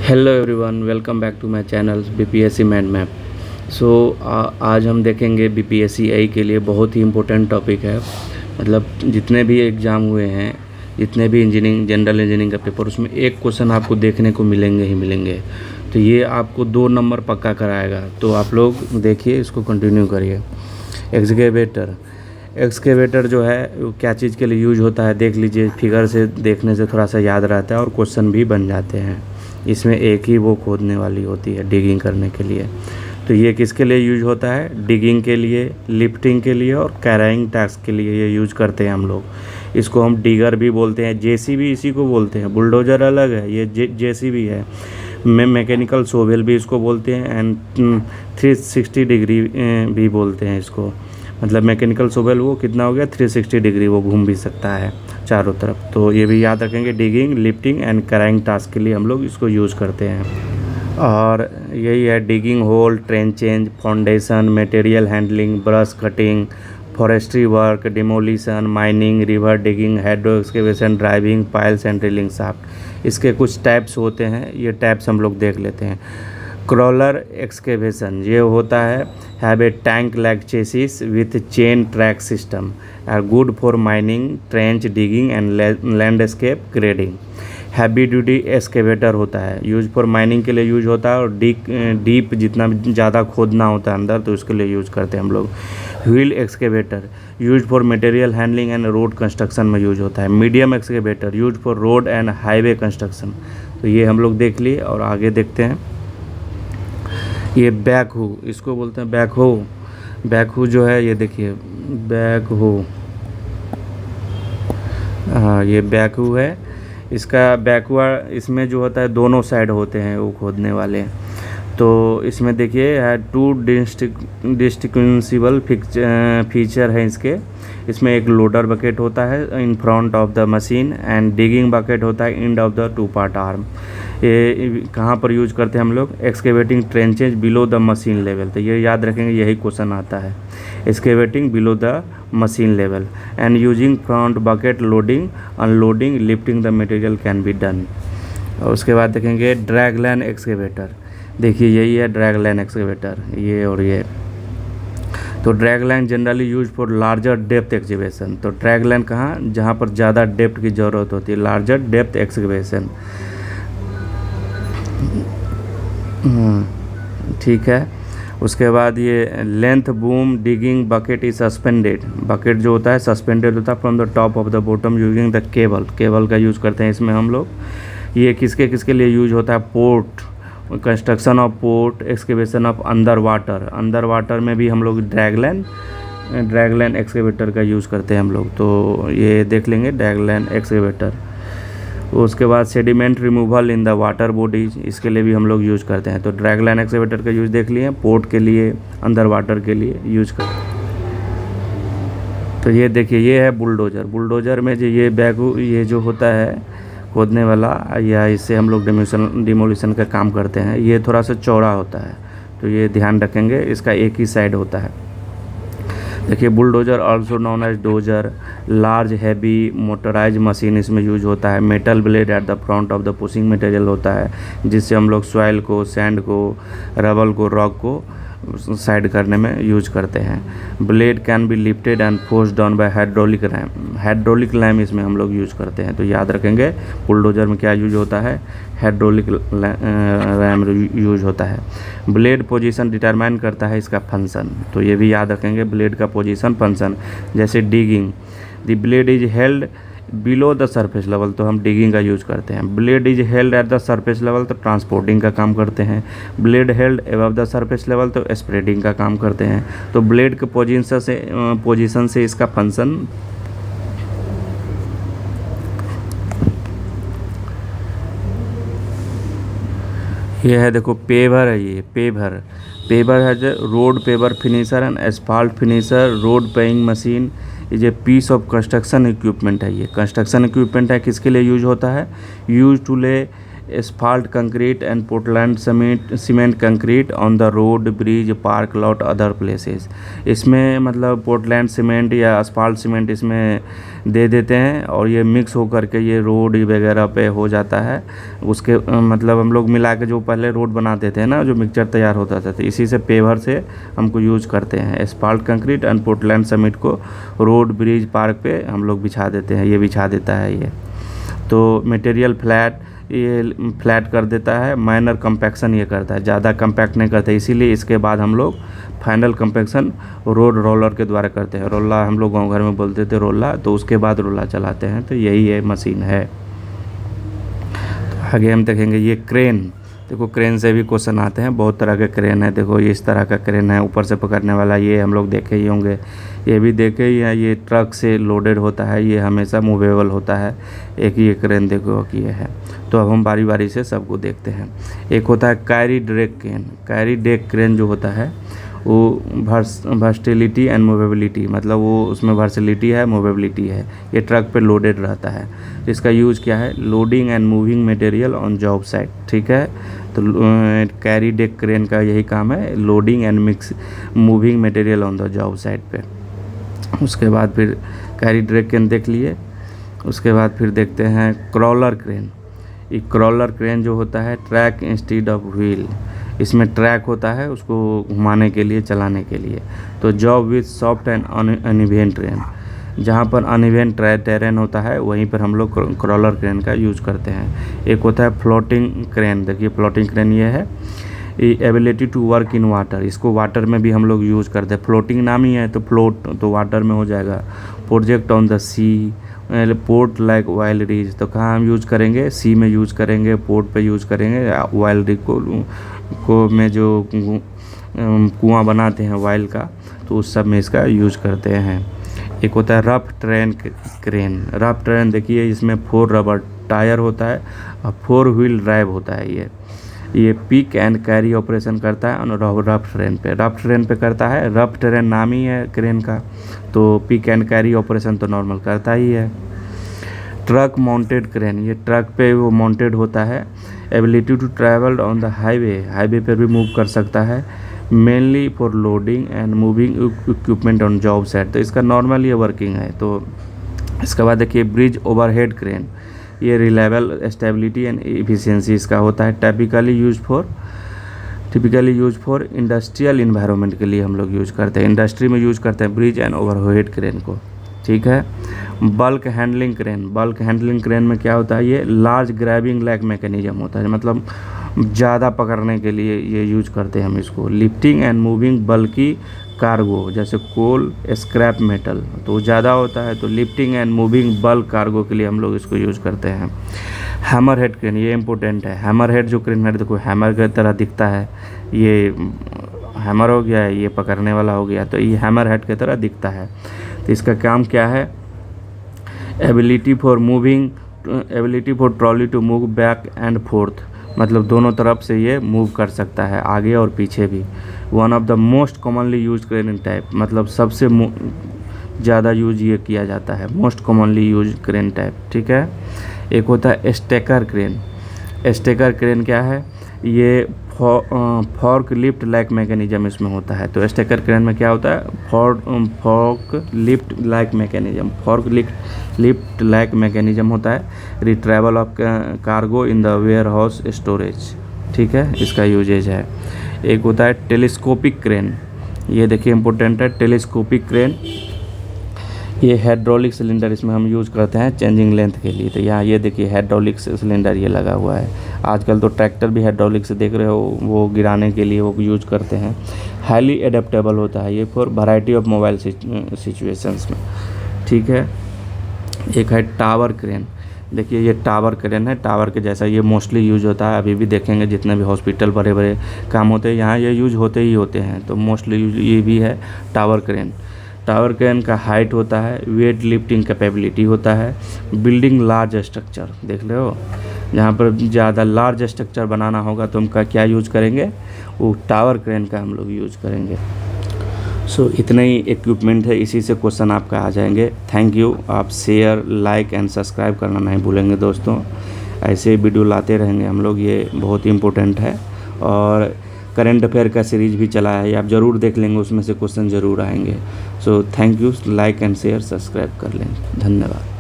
Hello everyone, welcome back to my channel BPSC mind map. So आज हम देखेंगे BPSC आई के लिए बहुत ही इम्पोर्टेंट टॉपिक है। मतलब जितने भी एग्ज़ाम हुए हैं, जितने भी इंजीनियरिंग जनरल इंजीनियरिंग का पेपर, उसमें एक क्वेश्चन आपको देखने को मिलेंगे ही मिलेंगे। तो ये आपको 2 नंबर पक्का कराएगा। तो आप लोग देखिए, इसको कंटिन्यू करिए। एक्सकेवेटर एक्सकेवेटर जो है वो क्या चीज़ के लिए यूज होता है देख लीजिए। फिगर से देखने से थोड़ा सा याद रहता है और क्वेश्चन भी बन जाते हैं। इसमें एक ही वो खोदने वाली होती है डिगिंग करने के लिए। तो ये किसके लिए यूज होता है? डिगिंग के लिए, लिफ्टिंग के लिए और कैराइंग टास्क के लिए ये यूज करते हैं हम लोग। इसको हम डिगर भी बोलते हैं, जेसीबी इसी को बोलते हैं। बुलडोजर अलग है, ये जेसीबी है। मैकेनिकल शोवेल भी इसको बोलते हैं एंड 360 डिग्री भी बोलते हैं इसको। मतलब मैकेनिकल शोवेल वो कितना हो गया, 360 डिग्री वो घूम भी सकता है चारों तरफ। तो ये भी याद रखेंगे, डिगिंग, लिफ्टिंग एंड कैराइंग टास्क के लिए हम लोग इसको यूज़ करते हैं। और यही है digging hole, trenches, foundation, material handling, brush cutting, forestry work, demolition, mining, river digging, hydro excavation, driving, piles and drilling shaft. इसके कुछ टाइप्स होते हैं, ये टाइप्स हम लोग देख लेते हैं। क्रॉलर एक्सकेवेशन ये होता है have a tank like chassis with chain track system, are good for mining, trench digging and landscape grading. Heavy duty excavator होता है, यूज फॉर माइनिंग के लिए यूज होता है और डीप जितना ज़्यादा खोदना होता है अंदर तो उसके लिए यूज करते हैं हम लोग। Wheel excavator use for material handling and road construction में यूज होता है। Medium excavator use for road and highway construction. तो ये हम लोग देख लिए और आगे देखते हैं। ये बैकहो, इसको बोलते हैं बैकहो। बैकहो जो है ये देखिए, बैकहो, हाँ ये बैकहो है। इसका बैकवा इसमें जो होता है दोनों साइड होते हैं वो खोदने वाले। तो इसमें देखिए है 2 डिस्टिंग्विशेबल फीचर है इसके। इसमें एक लोडर बकेट होता है in front of the machine and digging bucket होता है end of the 2 part arm. ये कहाँ पर यूज करते हैं हम लोग? Excavating tranches below the machine level. तो ये याद रखेंगे, यही क्वेश्चन आता है, excavating below the machine level and using front bucket, loading, unloading, lifting the material can be done. और उसके बाद देखेंगे ड्रैगलाइन एक्सकेवेटर। देखिए यही है ड्रैगलाइन एक्सकेवेटर, ये और ये। तो dragline generally use for larger depth excavation. तो ड्रैगलाइन कहाँ? जहाँ पर ज़्यादा डेप्थ की ज़रूरत होती है, लार्जर डेप्थ एक्सकेवेशन। ठीक है। उसके बाद ये length boom digging bucket is suspended. Bucket जो होता है सस्पेंडेड होता है from the top of the bottom using the cable. Cable का यूज़ करते हैं इसमें हम लोग। ये किसके किसके लिए यूज होता है? Port, construction of port, excavation of under water. Under water में भी हम लोग ड्रैगलाइन एक्सकेवेटर का यूज़ करते हैं हम लोग। तो ये देख लेंगे ड्रैगलाइन एक्सकेवेटर। उसके बाद sediment removal in the water bodies, इसके लिए भी हम लोग यूज़ करते हैं। तो ड्रैगलाइन एक्सकेवेटर का यूज़ देख लिए, पोर्ट के लिए, अंडर वाटर के लिए यूज़ करते हैं। तो ये देखिए ये है बुलडोजर। बुलडोजर में जो ये बैकहो, ये जो होता है खोदने वाला, या इससे हम लोग डिमोलिशन का काम करते हैं। ये थोड़ा सा चौड़ा होता है, तो ये ध्यान रखेंगे, इसका एक ही साइड होता है। देखिए bulldozer also known as dozer, large heavy motorize machine इसमें यूज होता है। Metal blade at the front of the pushing material होता है, जिससे हम लोग सॉइल को, सैंड को, रबल को, रॉक को साइड करने में यूज करते हैं। Blade can be lifted and force down by hydraulic RAM. Hydraulic RAM इसमें हम लोग यूज करते हैं। तो याद रखेंगे बुलडोजर में क्या यूज होता है? हाइड्रोलिक रैम यूज होता है। ब्लेड पोजीशन डिटरमाइन करता है इसका फंक्शन। तो ये भी याद रखेंगे, ब्लेड का पोजीशन फंक्शन। जैसे digging, the blade is held below the surface level, तो हम डिगिंग का यूज़ करते हैं। Blade is held at the surface level, तो ट्रांसपोर्टिंग का काम करते हैं। Blade held above the surface level, तो स्प्रेडिंग का काम करते हैं। तो ब्लेड के पोजीशन से इसका फंक्शन। ये है देखो पेवर है, ये पेवर है जो road paver finisher and asphalt finisher, road paving machine is a piece of construction equipment है। ये कंस्ट्रक्शन इक्विपमेंट है, किसके लिए यूज होता है? यूज टू ले asphalt concrete and Portland cement concrete on the road, bridge, park lot, other places. इसमें मतलब पोर्टलैंड सीमेंट या एस्फाल्ट सीमेंट इसमें दे देते हैं और ये मिक्स होकर के ये रोड वगैरह पे हो जाता है। उसके मतलब हम लोग मिला के जो पहले रोड बनाते थे ना, जो मिक्सचर तैयार होता था, तो इसी से पेवर से हमको यूज करते हैं। Asphalt concrete and Portland cement को रोड, ब्रिज, पार्क पे हम लोग बिछा देते हैं, ये बिछा देता है ये। तो मटेरियल फ्लैट, ये फ्लैट कर देता है। माइनर कंपैक्शन ये करता है, ज़्यादा कंपैक्ट नहीं करता, इसीलिए इसके बाद हम लोग फाइनल कंपैक्शन रोड रोलर के द्वारा करते हैं। रोला हम लोग गाँव घर में बोलते थे रोला, तो उसके बाद रोला चलाते हैं। तो यही ये मशीन है। आगे हम देखेंगे ये क्रेन। देखो क्रेन से भी क्वेश्चन आते हैं, बहुत तरह के क्रेन है। देखो ये इस तरह का क्रेन है, ऊपर से पकड़ने वाला, ये हम लोग देखे ही होंगे, ये भी देखे ही हैं। ये ट्रक से लोडेड होता है, ये हमेशा मूवेबल होता है। एक ये क्रेन देखो कि ये है। तो अब हम बारी बारी से सबको देखते हैं। एक होता है carry drag crane. Carry drag crane जो होता है वो वर्सटिलिटी एंड मूवेबिलिटी, मतलब वो उसमें वर्सटिलिटी है, मूवेबिलिटी है। ये ट्रक पे लोडेड रहता है। इसका यूज़ क्या है? Loading and moving material on job site, ठीक है। तो कैरी डेक क्रेन का यही काम है, loading and moving material on the job site पे। उसके बाद फिर कैरी ड्रैग क्रेन देख लिए। उसके बाद फिर देखते हैं क्रॉलर क्रेन। ये क्रॉलर क्रेन जो होता है, ट्रैक इंस्टीड ऑफ व्हील, इसमें ट्रैक होता है, उसको घुमाने के लिए, चलाने के लिए। तो job with soft and uneven train, जहाँ पर अनइवन टेरेन होता है वहीं पर हम लोग क्रॉलर क्रेन का यूज़ करते हैं। एक होता है फ्लोटिंग क्रेन। देखिए फ्लोटिंग क्रेन ये है, ability to work in water, इसको वाटर में भी हम लोग यूज़ करते हैं। फ्लोटिंग नाम ही है तो फ्लोट तो वाटर में हो जाएगा। Project on the sea, port like wild ridge, तो कहाँ हम यूज़ करेंगे? सी में यूज़ करेंगे, पोर्ट पे यूज़ करेंगे। वाइल्ड रिज को में जो कुआं बनाते हैं वाइल्ड का, तो उस सब में इसका यूज़ करते हैं। एक होता है rough train crane. Rough train देखिए, इसमें 4 रबर टायर होता है और 4 व्हील ड्राइव होता है। ये पिक एंड कैरी ऑपरेशन करता है और रफ ट्रेन पे, रफ ट्रेन पे करता है। रफ ट्रेन नाम ही है क्रेन का, तो पिक एंड कैरी ऑपरेशन तो नॉर्मल करता ही है। ट्रक माउंटेड क्रेन, ये ट्रक पे वो माउंटेड होता है। Ability to travel on the highway, highway पर भी मूव कर सकता है। Mainly for loading and moving equipment on job site, तो इसका नॉर्मल ये वर्किंग है। तो इसके बाद देखिए ब्रिज ओवरहेड क्रेन, ये रिलायबल, स्टेबिलिटी एंड एफिशिएंसी इसका होता है। Typically use for industrial environment के लिए हम लोग यूज़ करते हैं, इंडस्ट्री में यूज़ करते हैं ब्रिज एंड ओवरहेड क्रेन को, ठीक है। Bulk handling crane, bulk handling crane में क्या होता है? ये लार्ज ग्रैबिंग लैग मैकेनिज्म होता है, मतलब ज़्यादा पकड़ने के लिए ये यूज करते हैं हम इसको। लिफ्टिंग एंड मूविंग बल्कि कार्गो, जैसे कोल, स्क्रैप मेटल, तो ज़्यादा होता है, तो lifting and moving bulk cargo के लिए हम लोग इसको यूज़ करते हैं। हैमर हेड क्रेन, ये इंपॉर्टेंट है। हैमर हेड जो क्रेन है, देखो हैमर की तरह दिखता है, ये हैमर हो गया, ये पकड़ने वाला हो गया, तो ये हैमर हेड की तरह दिखता है। तो इसका काम क्या है? Ability for trolley to move back and forth, मतलब दोनों तरफ से ये मूव कर सकता है, आगे और पीछे भी। One of the most commonly use crane type, मतलब सबसे ज़्यादा यूज ये किया जाता है, most commonly use crane type, ठीक है। एक होता है स्टेकर क्रेन। स्टेकर क्रेन क्या है? ये फॉर्क लिफ्ट लाइक मैकेनिज्म इसमें होता है। तो स्टेकर क्रेन में क्या होता है? Forklift like mechanism, lift like mechanism होता है। Retrieval of cargo in the warehouse storage, ठीक है, इसका यूजेज है। एक होता है टेलीस्कोपिक क्रेन, ये देखिए इंपॉर्टेंट है। टेलीस्कोपिक क्रेन ये हाइड्रोलिक सिलेंडर इसमें हम यूज़ करते हैं चेंजिंग लेंथ के लिए। तो यहाँ ये देखिए हाइड्रोलिक सिलेंडर ये लगा हुआ है। आजकल तो ट्रैक्टर भी हाइड्रोलिक से देख रहे हो, वो गिराने के लिए वो यूज़ करते हैं। हाईली एडेप्टेबल होता है ये for variety of mobile situations में, ठीक है। एक है टावर क्रेन। देखिए ये टावर क्रेन है, टावर के जैसा ये मोस्टली यूज होता है। अभी भी देखेंगे जितने भी हॉस्पिटल बड़े बड़े काम होते हैं यहाँ ये यूज होते ही होते हैं। तो मोस्टली यूज ये भी है टावर क्रेन। टावर क्रेन का हाइट होता है, वेट लिफ्टिंग कैपेबिलिटी होता है, बिल्डिंग लार्ज स्ट्रक्चर, देख रहे हो, जहाँ पर ज़्यादा लार्ज स्ट्रक्चर बनाना होगा तो उनका क्या यूज करेंगे? वो टावर क्रेन का हम लोग यूज करेंगे। सो इतने ही इक्विपमेंट है, इसी से क्वेश्चन आपका आ जाएंगे। Thank you. आप शेयर, लाइक एंड सब्सक्राइब करना नहीं भूलेंगे दोस्तों। ऐसे वीडियो लाते रहेंगे हम लोग, ये बहुत ही इम्पोर्टेंट है। और करंट अफेयर का सीरीज भी चला है, आप ज़रूर देख लेंगे, उसमें से क्वेश्चन ज़रूर आएंगे। So thank you, like and share subscribe कर लें, धन्यवाद।